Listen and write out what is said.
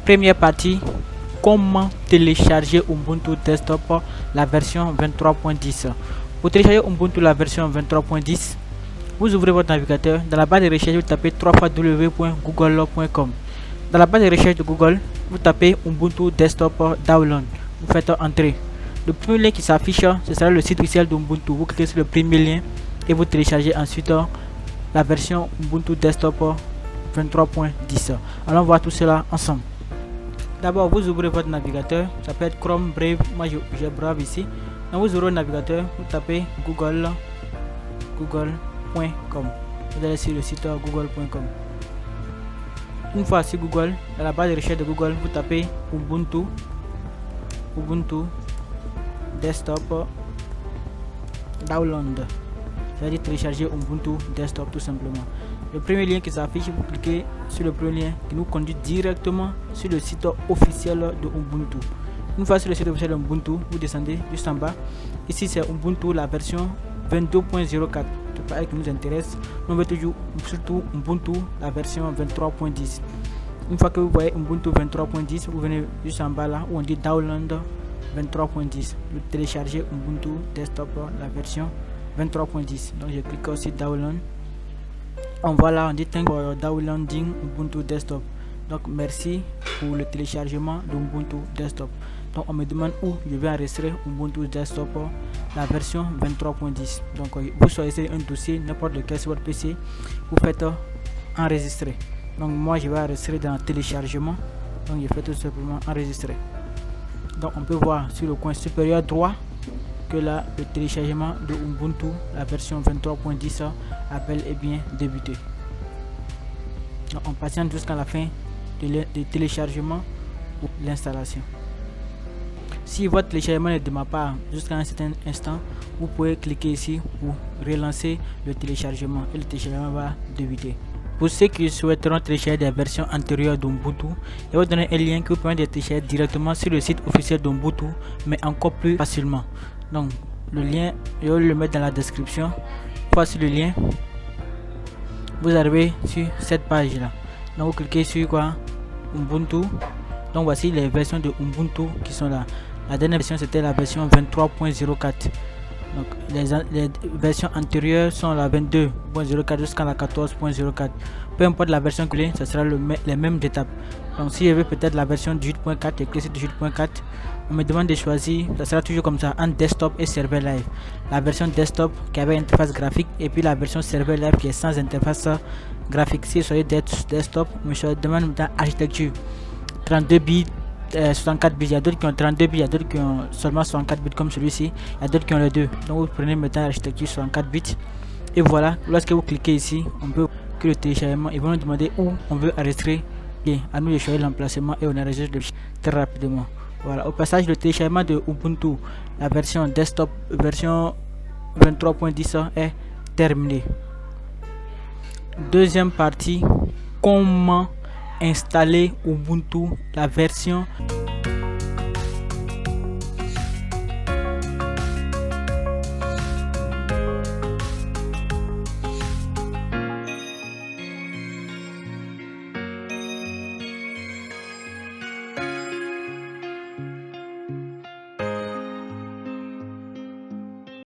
Première partie, comment télécharger Ubuntu Desktop la version 23.10. Pour télécharger Ubuntu la version 23.10, vous ouvrez votre navigateur. Dans la barre de recherche, vous tapez www.google.com. Dans la barre de recherche de Google, vous tapez Ubuntu Desktop Download. Vous faites entrer. Le premier lien qui s'affiche, ce sera le site officiel d'Ubuntu. Vous cliquez sur le premier lien et vous téléchargez ensuite la version Ubuntu Desktop 23.10. Allons voir tout cela ensemble. D'abord, vous ouvrez votre navigateur. Ça peut être Chrome, Brave. Moi, j'ai Brave ici. Donc, vous ouvrez le navigateur. Vous tapez google.com. Vous allez sur le site google.com. Une fois sur Google, dans la barre de recherche de Google, vous tapez Ubuntu Desktop Download. Ça veut dire télécharger Ubuntu Desktop tout simplement. Le premier lien qui s'affiche, vous cliquez sur le premier lien qui nous conduit directement sur le site officiel de Ubuntu. Une fois sur le site officiel de Ubuntu, vous descendez juste en bas. Ici c'est Ubuntu la version 22.04. C'est pas elle qui nous intéresse. Nous veut toujours surtout Ubuntu la version 23.10. Une fois que vous voyez Ubuntu 23.10, vous venez juste en bas là où on dit Download 23.10. Vous téléchargez Ubuntu Desktop la version 23.10. Donc je clique aussi Download. On voit là, on dit thank for downloading Ubuntu Desktop. Donc merci pour le téléchargement d'Ubuntu Desktop. Donc on me demande où je vais enregistrer Ubuntu Desktop la version 23.10. Donc vous choisissez un dossier, n'importe lequel sur votre PC, vous faites enregistrer. Donc moi je vais enregistrer dans téléchargement. Donc je fais tout simplement enregistrer. Donc on peut voir sur le coin supérieur droit que là le téléchargement de Ubuntu la version 23.10 a bel et bien débuté. Donc on patiente jusqu'à la fin de téléchargement ou l'installation. Si votre téléchargement ne démarre pas jusqu'à un certain instant, vous pouvez cliquer ici pour relancer le téléchargement et le téléchargement va débuter. Pour ceux qui souhaiteront télécharger des versions antérieures d'Ubuntu, je vais vous donner un lien qui vous permet de télécharger directement sur le site officiel d'Ubuntu, mais encore plus facilement. Donc le lien, je vais le mettre dans la description. Voici le lien. Vous arrivez sur cette page là. Donc vous cliquez sur quoi? Ubuntu. Donc voici les versions de Ubuntu qui sont là. La dernière version c'était la version 23.04. Donc les versions antérieures sont la 22.04 jusqu'à la 14.04. Peu importe la version que vous voulez, ça sera les mêmes étapes. Donc si je veux peut-être la version 18.4, je clique sur 18.4. On me demande de choisir, ça sera toujours comme ça, en desktop et serveur live. La version desktop qui avait interface graphique et puis la version serveur live qui est sans interface graphique. Si vous choisissez desktop, on me demande dans architecture 32 bits, 64 bits. Il y a d'autres qui ont 32 bits, il y a d'autres qui ont seulement 64 bits comme celui-ci. Il y a d'autres qui ont les deux. Donc vous prenez maintenant l'architecture 64 bits. Et voilà, lorsque vous cliquez ici, on peut que le téléchargement. Ils vont nous demander où on veut enregistrer. Bien, à nous de choisir l'emplacement et on enregistre très rapidement. Voilà, au passage, le téléchargement de Ubuntu, la version desktop, version 23.10 est terminé. Deuxième partie, comment installer Ubuntu, la version